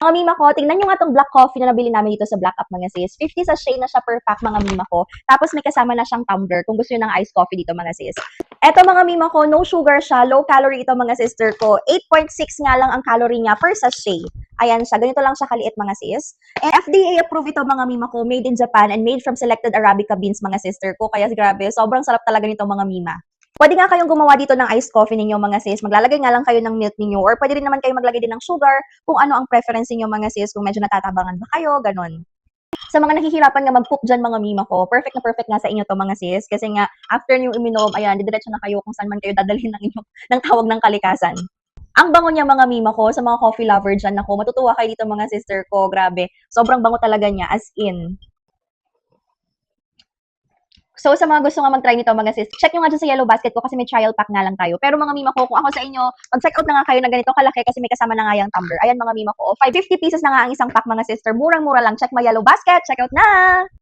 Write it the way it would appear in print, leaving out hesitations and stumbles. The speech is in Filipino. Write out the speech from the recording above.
Mga mima ko, tingnan nyo nga tong black coffee na nabili namin dito sa Black Up mga sis. 50 sachet na siya per pack mga mima ko. Tapos may kasama na siyang tumbler kung gusto nyo ng iced coffee dito mga sis. Eto mga mima ko, no sugar siya, low calorie ito mga sister ko. 8.6 nga lang ang calorie niya per sachet. Ayan siya, ganito lang siya kaliit mga sis. And FDA approved ito mga mima ko, made in Japan and made from selected Arabica beans mga sister ko. Kaya grabe, sobrang sarap talaga nito mga mima. Pwede nga kayong gumawa dito ng iced coffee ninyo mga sis. Maglalagay nga lang kayo ng milk ninyo or pwede rin naman kayo maglagay din ng sugar kung ano ang preference niyo mga sis, kung medyo natatabangan ba kayo, ganun. Sa mga nahihirapan nga mag-poop dyan mga mima ko, perfect na perfect nga sa inyo to mga sis. Kasi nga, after nyo uminom, ayan, didiretso na kayo kung saan man kayo dadalhin ng inyong ng tawag ng kalikasan. Ang bango niya mga mima ko, sa mga coffee lover dyan ako, matutuwa kayo dito mga sister ko, grabe. Sobrang bango talaga niya, as in. So, sa mga gusto nga mag-try nito, mga sis, check nyo nga dyan sa yellow basket ko kasi may trial pack nga lang tayo. Pero mga mima ko, kung ako sa inyo, mag-check out na nga kayo na ganito kalaki kasi may kasama na nga yung tumbler. Ayan mga mima ko, 550 pesos na nga ang isang pack mga sister. Murang-mura lang. Check my yellow basket. Check out na!